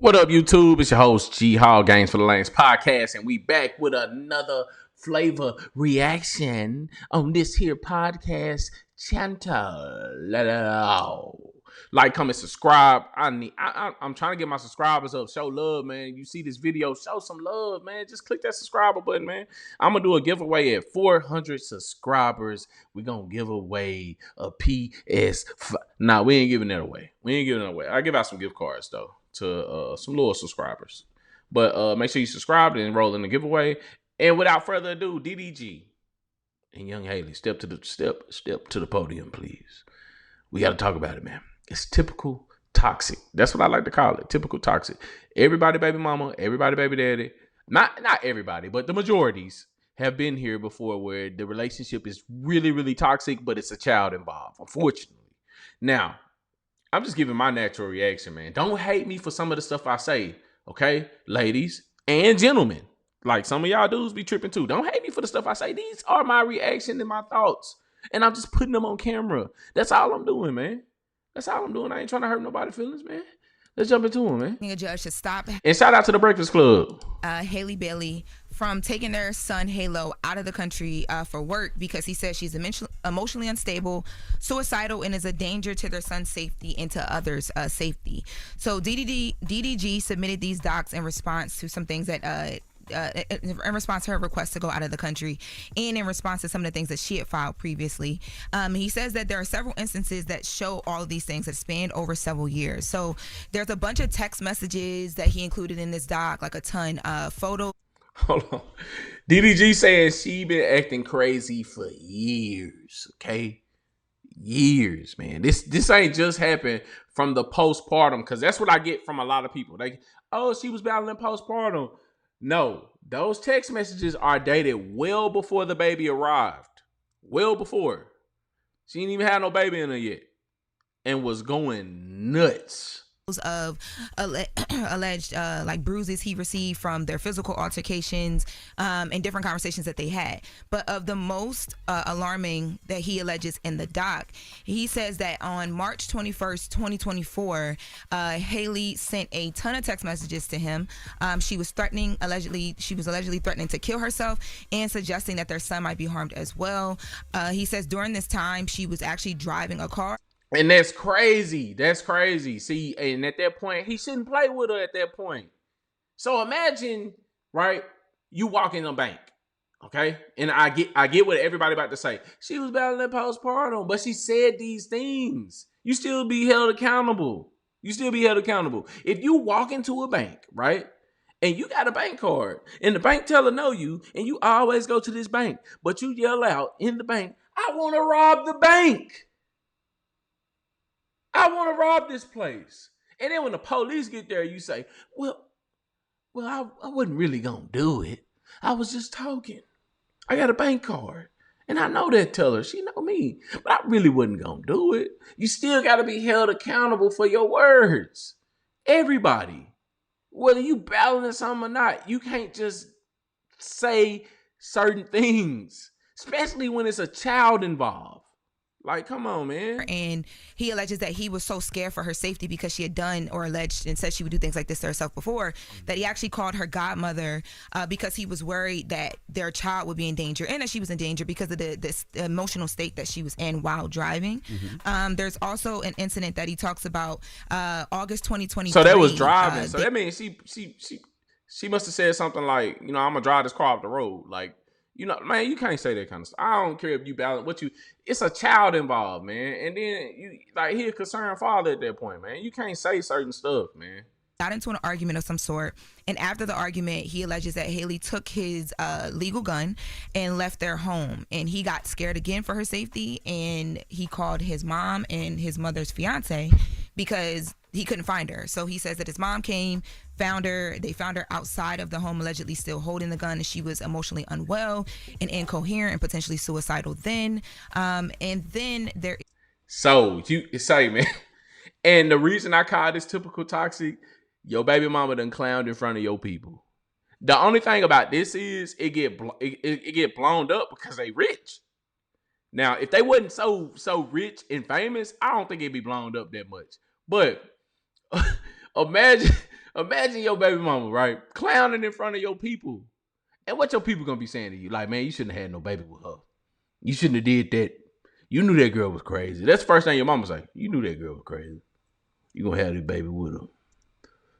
What up, YouTube? It's your host, G Hall Games for the Lanes podcast, and we back with another flavor reaction on this here podcast channel. Like, comment, subscribe. I'm trying to get my subscribers up. Show love, man. You see this video, show some love, man. Just click that subscriber button, man. I'm gonna do a giveaway at 400 subscribers. We're gonna give away a PS5. Nah, we ain't giving that away. I give out some gift cards though to some loyal subscribers. But make sure you subscribe and enroll in the giveaway. And without further ado, DDG and Young Haley, step to the podium, please. We got to talk about it, man. It's typical toxic. That's what I like to call it. Typical toxic. Everybody baby mama, everybody baby daddy. Not everybody, but the majorities have been here before where the relationship is really, really toxic, but it's a child involved, unfortunately. Now, I'm just giving my natural reaction, man. Don't hate me for some of the stuff I say, okay? Ladies and gentlemen. Like, some of y'all dudes be tripping too. Don't hate me for the stuff I say. These are my reaction and my thoughts. And I'm just putting them on camera. That's all I'm doing, man. That's all I'm doing. I ain't trying to hurt nobody's feelings, man. Let's jump into them, man. A judge should stop. And shout out to the Breakfast Club. Halle Bailey from taking their son Halo out of the country for work because he says she's emotionally unstable, suicidal, and is a danger to their son's safety and to others' safety. So DDG submitted these docs in response to some things that in response to her request to go out of the country and in response to some of the things that she had filed previously. He says that there are several instances that show all of these things that spanned over several years. So there's a bunch of text messages that he included in this doc, like a ton of photos. Hold on. DDG says she been acting crazy for years, okay? Years, man. This ain't just happened from the postpartum, because that's what I get from a lot of people. Like, oh, she was battling postpartum. No, those text messages are dated well before the baby arrived. Well before. She didn't even have no baby in her yet. And was going nuts. Of alleged like bruises he received from their physical altercations and different conversations that they had. But of the most alarming that he alleges in the doc, he says that on March 21st, 2024, Haley sent a ton of text messages to him. She was allegedly threatening to kill herself and suggesting that their son might be harmed as well. He says during this time she was actually driving a car. And that's crazy. That's crazy. See, and at that point, he shouldn't play with her at that point. So imagine, right, you walk in a bank, okay? And I get what everybody about to say. She was battling postpartum, but she said these things. You still be held accountable. If you walk into a bank, right, and you got a bank card, and the bank teller know you, and you always go to this bank, but you yell out in the bank, I want to rob the bank. I want to rob this place. And then when the police get there, you say, well, I wasn't really going to do it. I was just talking. I got a bank card. And I know that teller. She know me. But I really wasn't going to do it. You still got to be held accountable for your words. Everybody. Whether you battling something or not, you can't just say certain things. Especially when it's a child involved. Like, come on, man. And he alleges that he was so scared for her safety because she had done or alleged and said she would do things like this to herself before, that he actually called her godmother because he was worried that their child would be in danger and that she was in danger because of this emotional state that she was in while driving. Mm-hmm. There's also an incident that he talks about August 2023. So that was driving. So that means she must have said something like, you know, I'm going to drive this car off the road. Like, you know, man, you can't say that kind of stuff. I don't care if you balance it's a child involved, man. And then he a concerned father at that point, man. You can't say certain stuff, man. Got into an argument of some sort, and after the argument, he alleges that Haley took his legal gun and left their home, and he got scared again for her safety, and he called his mom and his mother's fiance because he couldn't find her. So he says that his mom came, found her. They found her outside of the home, allegedly still holding the gun, and she was emotionally unwell and incoherent and potentially suicidal then. And then there. So you say, man, and the reason I call this typical toxic, your baby mama done clowned in front of your people. The only thing about this is it get blown up because they rich. Now, if they wasn't so rich and famous, I don't think it'd be blown up that much. But imagine Imagine your baby mama, right? Clowning in front of your people. And what your people gonna be saying to you? Like, man, you shouldn't have had no baby with her. You shouldn't have did that. You knew that girl was crazy. That's the first thing your mama's like. You knew that girl was crazy. You gonna have this baby with her.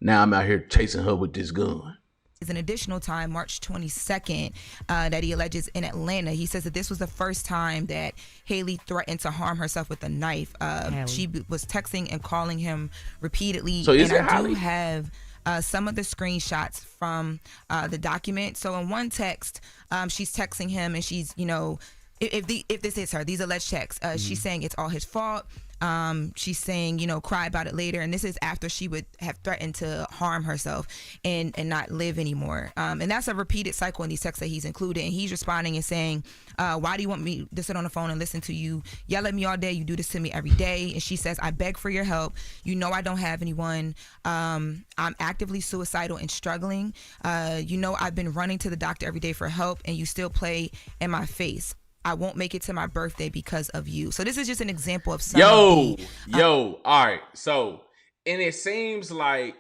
Now I'm out here chasing her with this gun. Is an additional time, March 22nd, that he alleges in Atlanta. He says that this was the first time that Haley threatened to harm herself with a knife. She was texting and calling him repeatedly. So is and it I Hallie? do have some of the screenshots from the document. So in one text, she's texting him and she's, you know, if this is her, these alleged texts, she's saying it's all his fault. She's saying, you know, cry about it later. And this is after she would have threatened to harm herself and not live anymore. And that's a repeated cycle in these texts that he's included. And he's responding and saying, why do you want me to sit on the phone and listen to you yell at me all day? You do this to me every day. And she says, I beg for your help. You know I don't have anyone. I'm actively suicidal and struggling. You know I've been running to the doctor every day for help, and you still play in my face. I won't make it to my birthday because of you. So this is just an example of some all right. So, and it seems like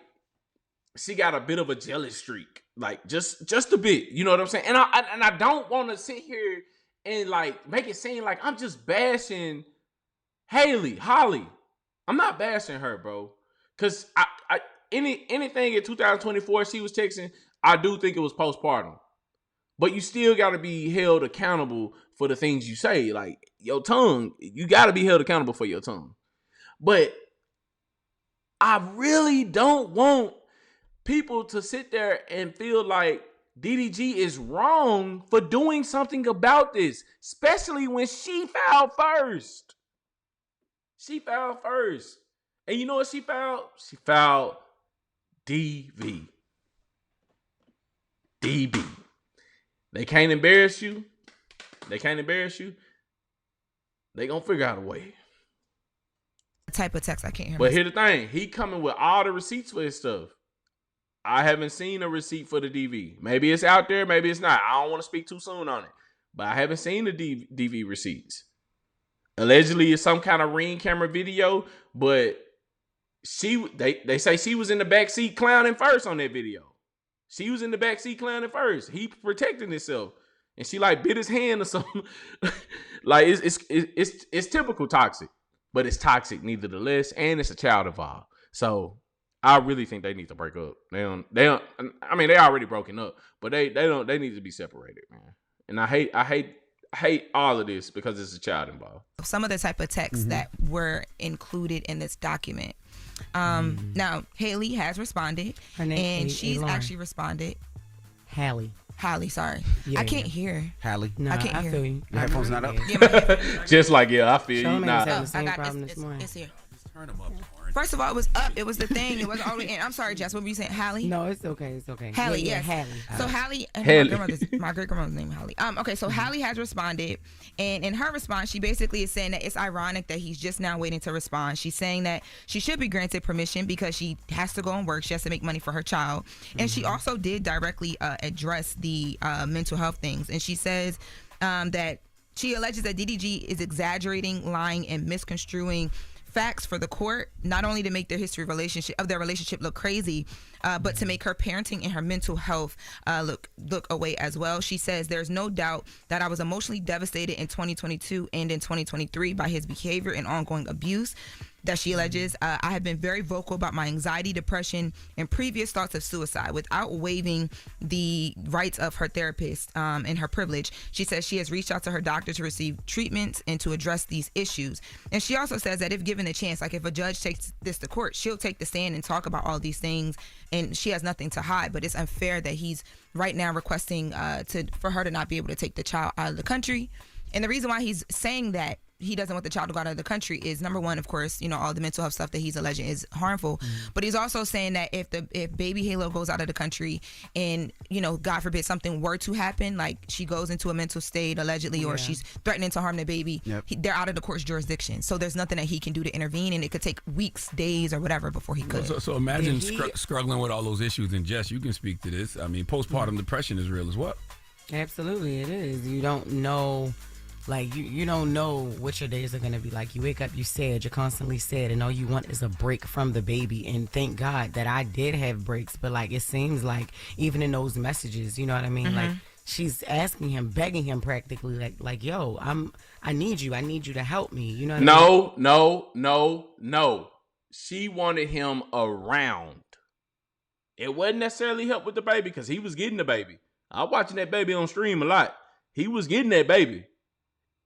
she got a bit of a jealous streak, like just a bit. You know what I'm saying? And I don't want to sit here and like make it seem like I'm just bashing Holly. I'm not bashing her, bro. Cause anything in 2024 she was texting, I do think it was postpartum. But you still got to be held accountable for the things you say. Like, your tongue, you got to be held accountable for your tongue. But I really don't want people to sit there and feel like DDG is wrong for doing something about this, especially when she filed first. She filed first. And you know what she filed? She filed DV. DB. They can't embarrass you. They gonna figure out a way. Type of text I can't hear. But here's the thing. He coming with all the receipts for his stuff. I haven't seen a receipt for the DV. Maybe it's out there. Maybe it's not. I don't want to speak too soon on it. But I haven't seen the DV receipts. Allegedly, it's some kind of Ring camera video. But they say she was in the backseat clowning first on that video. She was in the backseat clowning first. He protecting himself, and she like bit his hand or something. Like it's typical toxic, but it's toxic nevertheless, and it's a child involved. So I really think they need to break up. They don't. I mean, they already broken up, but they need to be separated, man. And I hate all of this because it's a child involved. Some of the type of texts that were included in this document. Now Haley has responded, and she's actually responded. Hallie, sorry. Yeah, I can't hear. Hallie. No, I can't hear. Feel you. Your headphones not up? Just like, I feel you. Nah. It's here. Turn them up. First of all, it was up. It was the thing. It wasn't all the way in. I'm sorry, Jess. What were you saying? Hallie? No, it's okay. Hallie, yes. Hallie. So Hallie, my great grandmother's name Hallie. Okay, so Hallie has responded, and in her response, she basically is saying that it's ironic that he's just now waiting to respond. She's saying that she should be granted permission because she has to go and work. She has to make money for her child, and she also did directly address the mental health things, and she says that she alleges that DDG is exaggerating, lying, and misconstruing facts for the court, not only to make their their relationship look crazy, but to make her parenting and her mental health look away as well. She says, there's no doubt that I was emotionally devastated in 2022 and in 2023 by his behavior and ongoing abuse that she alleges. I have been very vocal about my anxiety, depression, and previous thoughts of suicide without waiving the rights of her therapist and her privilege. She says she has reached out to her doctor to receive treatments and to address these issues. And she also says that if given the chance, like if a judge takes this to court, she'll take the stand and talk about all these things, and she has nothing to hide. But it's unfair that he's right now requesting for her to not be able to take the child out of the country. And the reason why he's saying that he doesn't want the child to go out of the country is, number one, of course, all the mental health stuff that he's alleging is harmful. But he's also saying that if baby Halo goes out of the country and, God forbid something were to happen, like she goes into a mental state allegedly, or she's threatening to harm the baby, they're out of the court's jurisdiction. So there's nothing that he can do to intervene, and it could take weeks, days, or whatever before he could. So imagine struggling with all those issues. And Jess, you can speak to this. I mean, postpartum depression is real as well. Absolutely, it is. You don't know Like you don't know what your days are gonna be like. You wake up, you're constantly sad, and all you want is a break from the baby. And thank God that I did have breaks, but like it seems like even in those messages, you know what I mean? Like she's asking him, begging him practically, like, yo, I need you to help me. You know what I mean? No. She wanted him around. It wasn't necessarily help with the baby because he was getting the baby. I was watching that baby on stream a lot. He was getting that baby.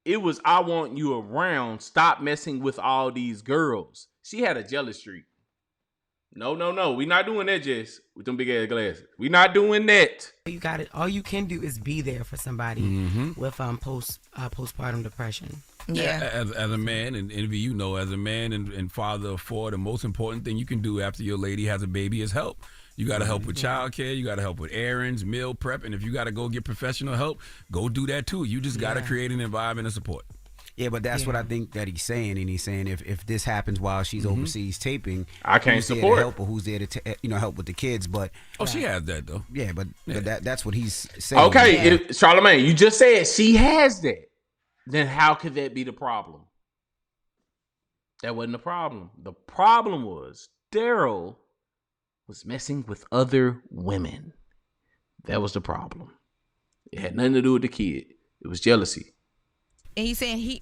It was, I want you around. Stop messing with all these girls. She had a jealous streak. No. We not doing that, Jess, with them big ass glasses. We not doing that. You got it. All you can do is be there for somebody with postpartum depression. Yeah. As a man, and Envy, you know, as a man and father of four, the most important thing you can do after your lady has a baby is help. You got to help with childcare. You got to help with errands, meal prep. And if you got to go get professional help, go do that too. You just got to create an environment of support. Yeah, but that's what I think that he's saying. And he's saying if this happens while she's overseas taping, I can't who's there support. to help or who's there to help with the kids. But she has that though. Yeah, but that's what he's saying. Okay, Charlamagne, you just said she has that. Then how could that be the problem? That wasn't the problem. The problem was Daryl was messing with other women. That was the problem. It had nothing to do with the kid. It was jealousy. And he's saying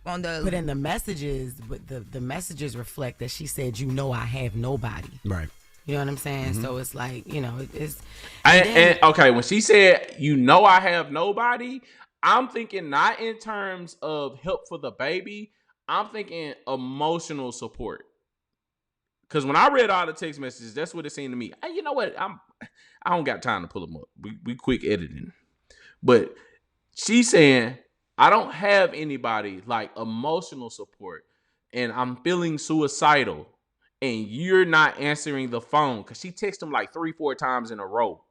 on the... But in the messages, the messages reflect that she said, you know, I have nobody. Right. You know what I'm saying? So it's like, you know, it's... And okay, when she said, you know, I have nobody, I'm thinking not in terms of help for the baby. I'm thinking emotional support. Because when I read all the text messages, that's what it seemed to me. Hey, you know what? I don't got time to pull them up. We quick editing. But she's saying, I don't have anybody like emotional support, and I'm feeling suicidal, and you're not answering the phone. Because she texted him like 3-4 times in a row.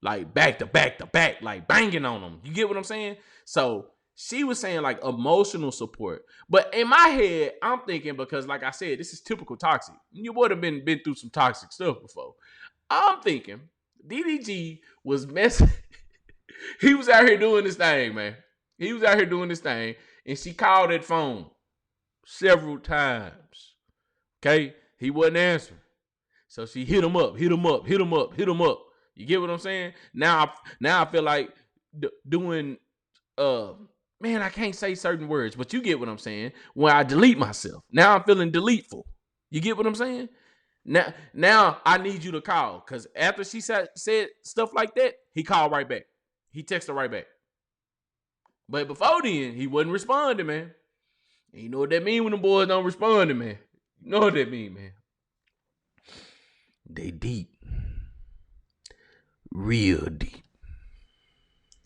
Like back to back to back, like banging on him. You get what I'm saying? So she was saying like emotional support. But in my head, I'm thinking, because like I said, this is typical toxic. You would have been through some toxic stuff before. I'm thinking DDG was messing. He was out here doing this thing, man. He was out here doing this thing. And she called that phone several times. Okay? He wasn't answering. So she hit him up. You get what I'm saying? Now I feel like doing man, I can't say certain words, but you get what I'm saying. When I delete myself, now I'm feeling deleteful. You get what I'm saying? Now I need you to call, because after she said stuff like that, he called right back. He texted her right back. But before then, he wasn't responding, man. And you know what that mean when the boys don't respond to, man? You know what that mean, man? They deep. Real deep.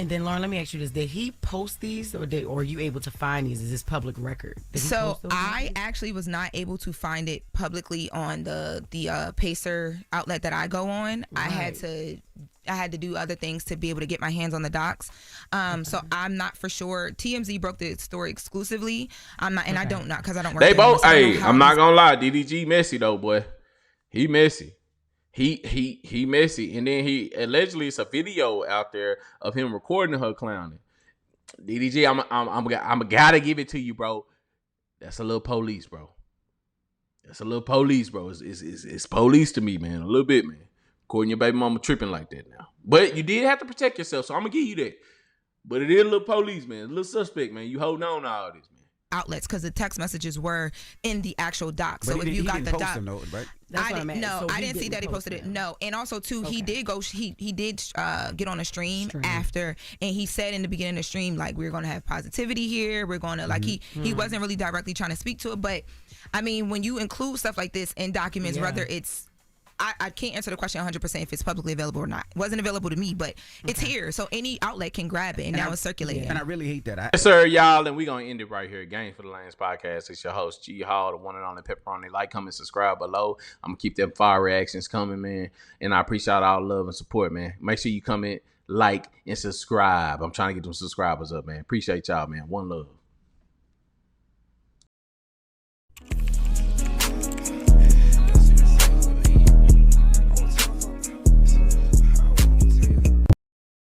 And then, Lauren, let me ask you this: did he post these, or are you able to find these? Is this public record? So I actually was not able to find it publicly on the Pacer outlet that I go on. Right. I had to do other things to be able to get my hands on the docs. So I'm not for sure. TMZ broke the story exclusively. I'm not, and I don't know because I don't work. They both. Hey, I'm not gonna lie. DDG messy though, boy. He messy. He messy, and then he allegedly, it's a video out there of him recording her clowning. DDG, I'm gotta give it to you, bro. That's a little police, bro. It's police to me, man. A little bit, man. Recording your baby mama tripping like that now, but you did have to protect yourself, so I'm gonna give you that. But it is a little police, man. A little suspect, man. You holding on to all this, man. Outlets, because the text messages were in the actual doc. So if you got the doc, right? I didn't see that he posted it. No, and also too, he did get on a stream after, and he said in the beginning of the stream, like, we're gonna have positivity here. We're gonna like he wasn't really directly trying to speak to it, but I mean, when you include stuff like this in documents, whether it's I can't answer the question 100% if it's publicly available or not. It wasn't available to me, but it's here. So any outlet can grab it, and now it's circulating. And I really hate that. Yes, sir, y'all. And we're going to end it right here. Games for the Lanes podcast. It's your host, G Hall, the one and only Pepperoni. Like, comment, subscribe below. I'm going to keep them fire reactions coming, man. And I appreciate all the love and support, man. Make sure you comment, like, and subscribe. I'm trying to get them subscribers up, man. Appreciate y'all, man. One love.